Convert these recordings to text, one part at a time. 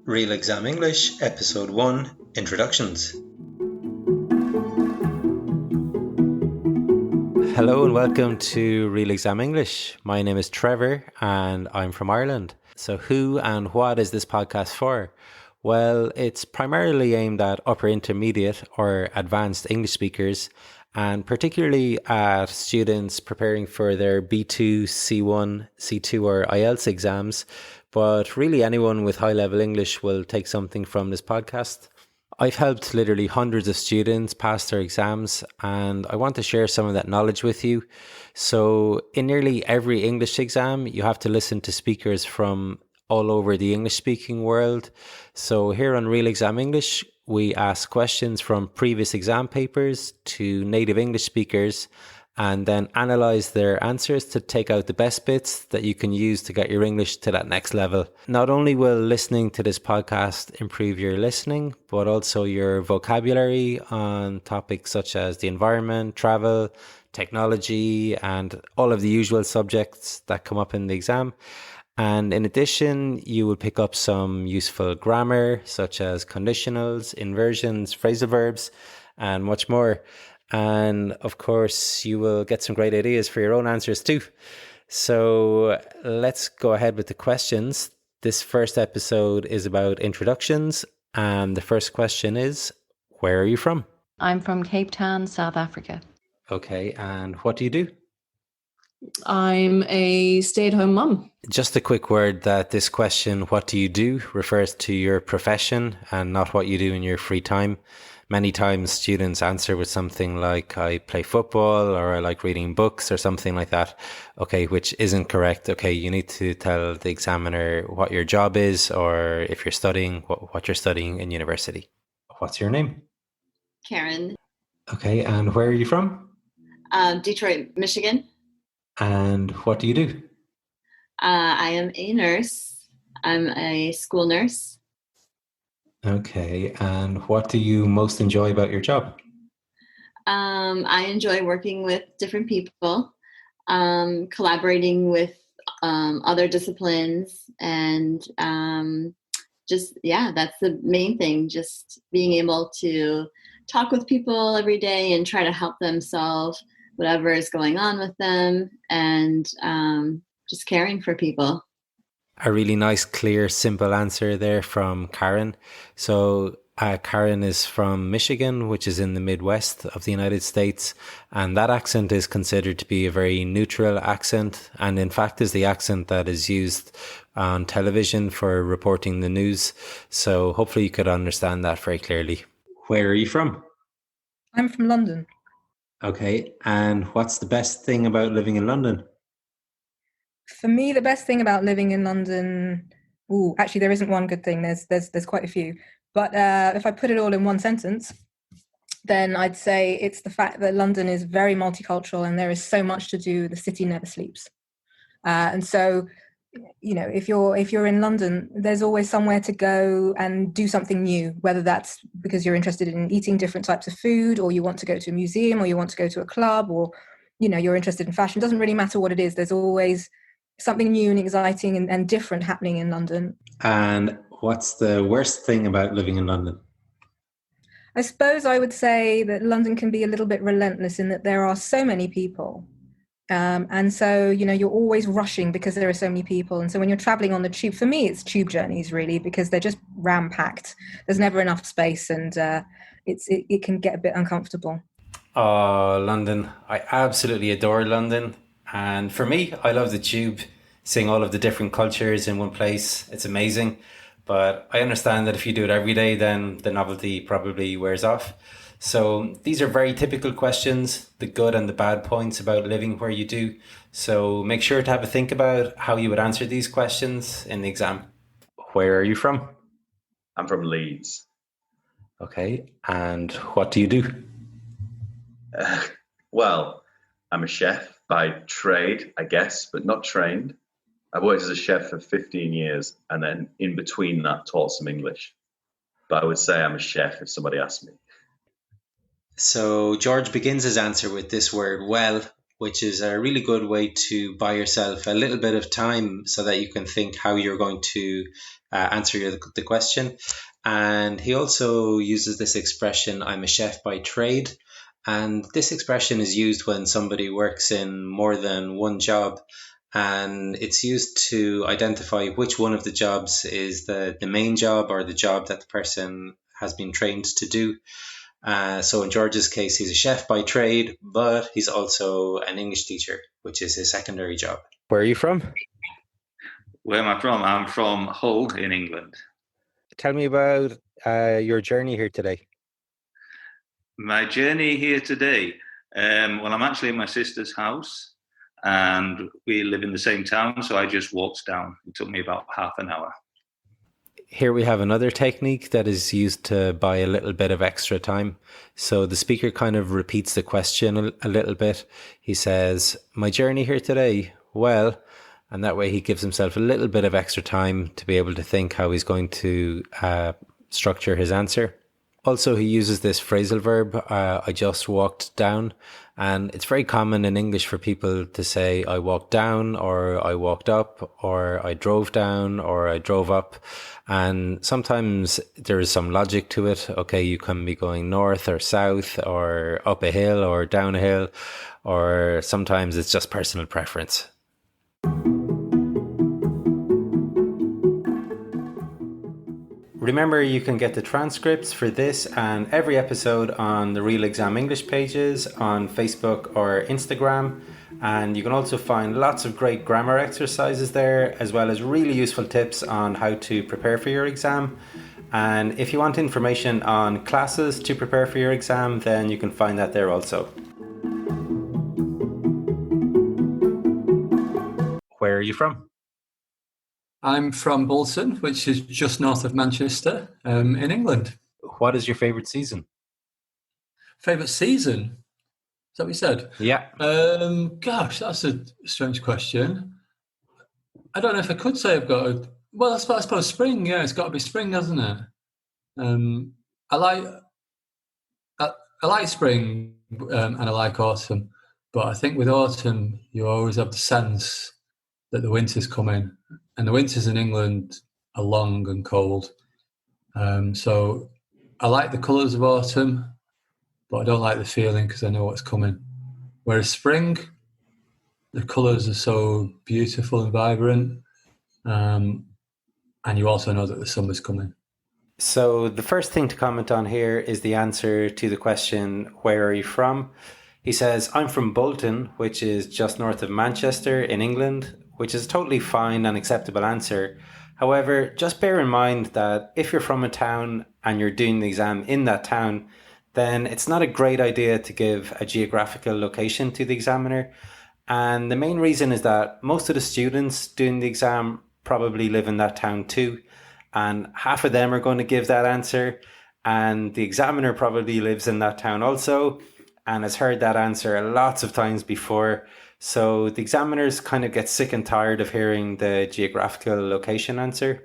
Real Exam English, Episode 1, Introductions. Hello and welcome to Real Exam English. My name is Trevor and I'm from Ireland. So who and what is this podcast for? Well, it's primarily aimed at upper intermediate or advanced English speakers, and particularly at students preparing for their B2, C1, C2 or IELTS exams. But really anyone with high level English will take something from this podcast. I've helped literally hundreds of students pass their exams, and I want to share some of that knowledge with you. So in nearly every English exam, you have to listen to speakers from all over the English speaking world. So here on Real Exam English, we ask questions from previous exam papers to native English speakers and then analyze their answers to take out the best bits that you can use to get your English to that next level. Not only will listening to this podcast improve your listening, but also your vocabulary on topics such as the environment, travel, technology, and all of the usual subjects that come up in the exam. And in addition, you will pick up some useful grammar, such as conditionals, inversions, phrasal verbs, and much more. And of course, you will get some great ideas for your own answers too. So let's go ahead with the questions. This first episode is about introductions. And the first question is, where are you from? I'm from Cape Town, South Africa. Okay, and what do you do? I'm a stay-at-home mum. Just a quick word that this question, what do you do, refers to your profession and not what you do in your free time. Many times students answer with something like, I play football, or I like reading books, or something like that. Okay, which isn't correct. Okay, you need to tell the examiner what your job is, or if you're studying, what you're studying in university. What's your name? Karen. Okay, and where are you from? Detroit, Michigan. And what do you do? I am a nurse. I'm a school nurse. Okay, and what do you most enjoy about your job? I enjoy working with different people, collaborating with other disciplines, and that's the main thing, just being able to talk with people every day and try to help them solve whatever is going on with them, and just caring for people. A really nice, clear, simple answer there from Karen. So Karen is from Michigan, which is in the Midwest of the United States. And that accent is considered to be a very neutral accent. And in fact is the accent that is used on television for reporting the news. So hopefully you could understand that very clearly. Where are you from? I'm from London. Okay. And what's the best thing about living in London? For me, the best thing about living in London, actually there isn't one good thing. There's quite a few. But if I put it all in one sentence, then I'd say it's the fact that London is very multicultural and there is so much to do. The city never sleeps. And so, you know, if you're in London, there's always somewhere to go and do something new, whether that's because you're interested in eating different types of food, or you want to go to a museum, or you want to go to a club, or, you know, you're interested in fashion. It doesn't really matter what it is. There's always something new and exciting and different happening in London. And what's the worst thing about living in London? I suppose I would say that London can be a little bit relentless in that there are so many people. And so, you know, you're always rushing because there are so many people. And so when you're traveling on the tube, for me, it's tube journeys really, because they're just ram-packed. There's never enough space, and it can get a bit uncomfortable. Oh, London. I absolutely adore London. And for me, I love the tube, seeing all of the different cultures in one place. It's amazing. But I understand that if you do it every day, then the novelty probably wears off. So these are very typical questions, the good and the bad points about living where you do. So make sure to have a think about how you would answer these questions in the exam. Where are you from? I'm from Leeds. Okay. And what do you do? Well, I'm a chef by trade, I guess, but not trained. I worked as a chef for 15 years, and then in between that taught some English. But I would say I'm a chef if somebody asked me. So George begins his answer with this word, well, which is a really good way to buy yourself a little bit of time so that you can think how you're going to answer the question. And he also uses this expression, I'm a chef by trade. And this expression is used when somebody works in more than one job. And it's used to identify which one of the jobs is the main job or the job that the person has been trained to do. So in George's case, he's a chef by trade, but he's also an English teacher, which is his secondary job. Where are you from? Where am I from? I'm from Hull in England. Tell me about your journey here today. My journey here today, well, I'm actually in my sister's house and we live in the same town, so I just walked down. It took me about half an hour. Here we have another technique that is used to buy a little bit of extra time. So the speaker kind of repeats the question a little bit. He says, my journey here today, well, and that way he gives himself a little bit of extra time to be able to think how he's going to structure his answer. Also, he uses this phrasal verb, I just walked down. And it's very common in English for people to say, I walked down, or I walked up, or I drove down, or I drove up. And sometimes there is some logic to it. Okay, you can be going north or south, or up a hill or down a hill, or sometimes it's just personal preference. Remember, you can get the transcripts for this and every episode on the Real Exam English pages on Facebook or Instagram. And you can also find lots of great grammar exercises there, as well as really useful tips on how to prepare for your exam. And if you want information on classes to prepare for your exam, then you can find that there also. Where are you from? I'm from Bolton, which is just north of Manchester, in England. What is your favourite season? Favourite season? Is that what you said? Yeah. Gosh, that's a strange question. I don't know if I could say I've got a... Well, I suppose spring, yeah, it's got to be spring, hasn't it? I like spring and I like autumn, but I think with autumn, you always have the sense that the winter's coming. And the winters in England are long and cold. So I like the colours of autumn, but I don't like the feeling because I know what's coming. Whereas spring, the colours are so beautiful and vibrant. And you also know that the summer's coming. So the first thing to comment on here is the answer to the question, where are you from? He says, I'm from Bolton, which is just north of Manchester in England, which is a totally fine and acceptable answer. However, just bear in mind that if you're from a town and you're doing the exam in that town, then it's not a great idea to give a geographical location to the examiner. And the main reason is that most of the students doing the exam probably live in that town too. And half of them are going to give that answer. And the examiner probably lives in that town also and has heard that answer lots of times before. So the examiners kind of get sick and tired of hearing the geographical location answer.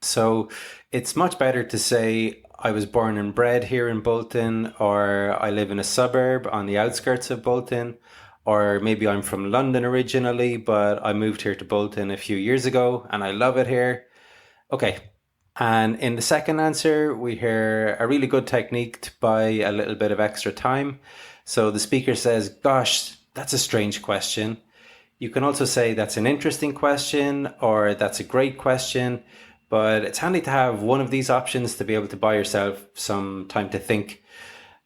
So it's much better to say, I was born and bred here in Bolton, or I live in a suburb on the outskirts of Bolton, or maybe I'm from London originally, but I moved here to Bolton a few years ago and I love it here. Okay. And in the second answer, we hear a really good technique to buy a little bit of extra time. So the speaker says, gosh, that's a strange question. You can also say that's an interesting question or that's a great question, but it's handy to have one of these options to be able to buy yourself some time to think.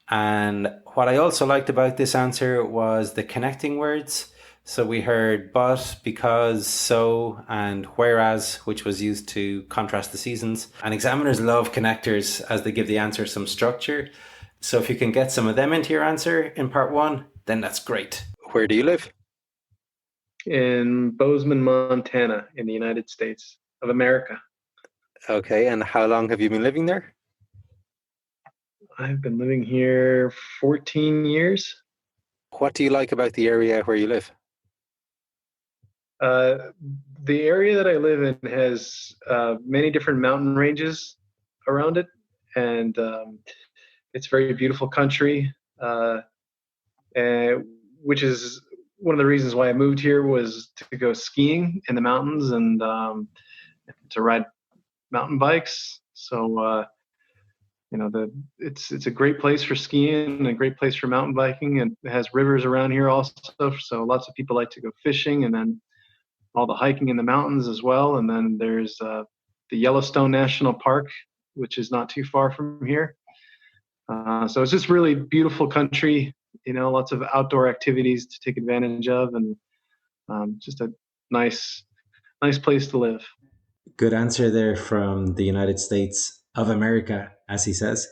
And what I also liked about this answer was the connecting words. So we heard but, because, so, and whereas, which was used to contrast the seasons. And examiners love connectors as they give the answer some structure. So if you can get some of them into your answer in part one, then that's great. Where do you live? In Bozeman, Montana, in the United States of America. Okay, and how long have you been living there? I've been living here 14 years. What do you like about the area where you live? The area that I live in has many different mountain ranges around it, and it's very beautiful country, which is one of the reasons why I moved here was to go skiing in the mountains and to ride mountain bikes. So it's a great place for skiing and a great place for mountain biking, and it has rivers around here also. So lots of people like to go fishing, and then all the hiking in the mountains as well. And then there's the Yellowstone National Park, which is not too far from here. So it's just really beautiful country, lots of outdoor activities to take advantage of, and just a nice place to live. Good answer there from the United States of America, as he says.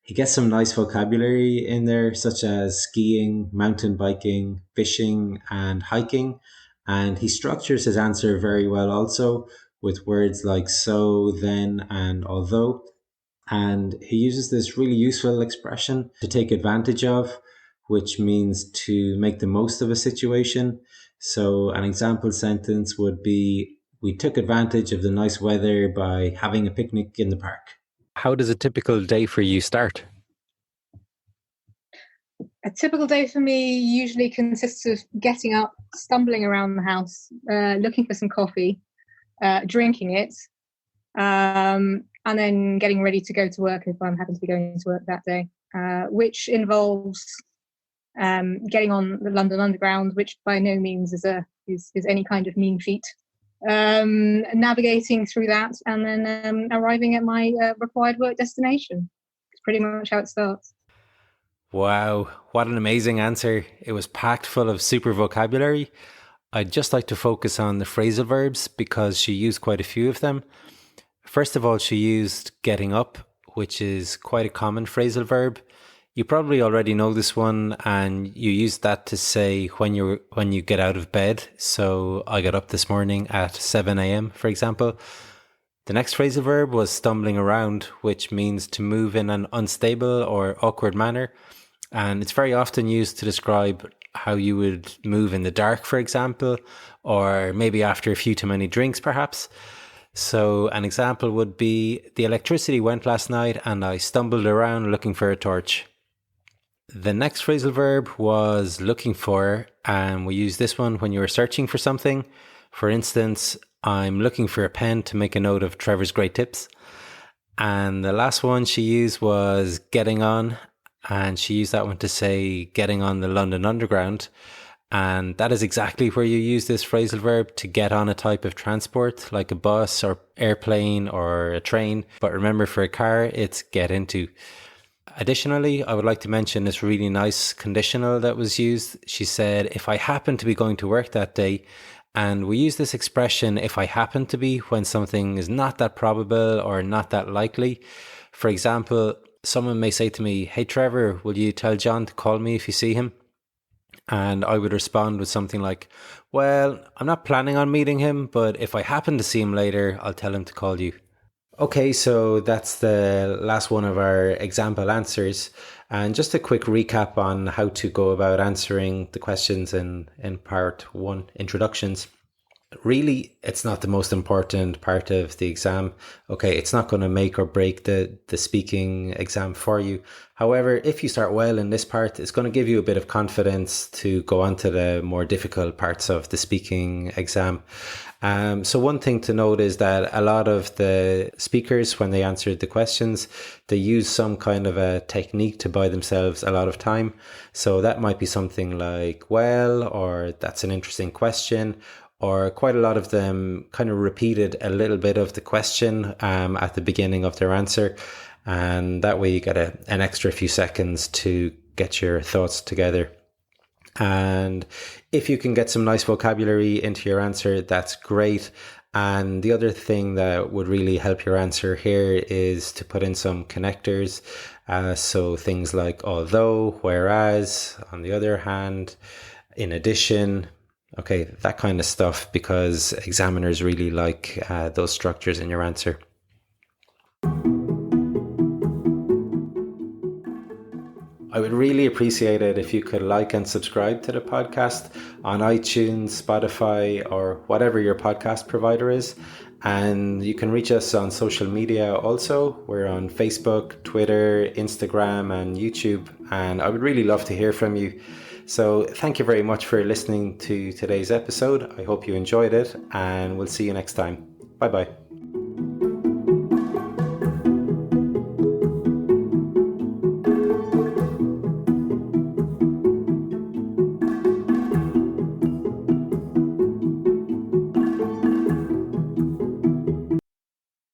He gets some nice vocabulary in there, such as skiing, mountain biking, fishing, and hiking. And he structures his answer very well also, with words like so, then, and although. And he uses this really useful expression to take advantage of, which means to make the most of a situation. So an example sentence would be, we took advantage of the nice weather by having a picnic in the park. How does a typical day for you start? A typical day for me usually consists of getting up, stumbling around the house, looking for some coffee, drinking it, and then getting ready to go to work if I'm happen to be going to work that day, which involves getting on the London Underground, which by no means is any kind of mean feat. Navigating through that and then arriving at my required work destination. It's pretty much how it starts. Wow, what an amazing answer. It was packed full of super vocabulary. I'd just like to focus on the phrasal verbs because she used quite a few of them. First of all, she used getting up, which is quite a common phrasal verb. You probably already know this one, and you use that to say when you get out of bed. So I got up this morning at 7 a.m., for example. The next phrasal verb was stumbling around, which means to move in an unstable or awkward manner. And it's very often used to describe how you would move in the dark, for example, or maybe after a few too many drinks, perhaps. So an example would be, the electricity went last night and I stumbled around looking for a torch. The next phrasal verb was looking for, and we use this one when you were searching for something. For instance, I'm looking for a pen to make a note of Trevor's great tips. And the last one she used was getting on, and she used that one to say getting on the London Underground. And that is exactly where you use this phrasal verb, to get on a type of transport like a bus or airplane or a train. But remember, for a car, it's get into. Additionally, I would like to mention this really nice conditional that was used. She said, if I happen to be going to work that day. And we use this expression, if I happen to be, when something is not that probable or not that likely. For example, someone may say to me, hey Trevor, will you tell John to call me if you see him? And I would respond with something like, well, I'm not planning on meeting him, but if I happen to see him later, I'll tell him to call you. Okay, so that's the last one of our example answers. And just a quick recap on how to go about answering the questions in part one, introductions. Really, it's not the most important part of the exam. Okay, it's not going to make or break the speaking exam for you. However, if you start well in this part, it's going to give you a bit of confidence to go on to the more difficult parts of the speaking exam. So one thing to note is that a lot of the speakers, when they answered the questions, they use some kind of a technique to buy themselves a lot of time. So that might be something like, well, or that's an interesting question, or quite a lot of them kind of repeated a little bit of the question at the beginning of their answer. And that way you get an extra few seconds to get your thoughts together. And if you can get some nice vocabulary into your answer, that's great. And the other thing that would really help your answer here is to put in some connectors. So things like although, whereas, on the other hand, in addition, okay, that kind of stuff, because examiners really like those structures in your answer. I would really appreciate it if you could like and subscribe to the podcast on iTunes, Spotify, or whatever your podcast provider is. And you can reach us on social media also. We're on Facebook, Twitter, Instagram, and YouTube. And I would really love to hear from you. So thank you very much for listening to today's episode. I hope you enjoyed it, and we'll see you next time. Bye bye.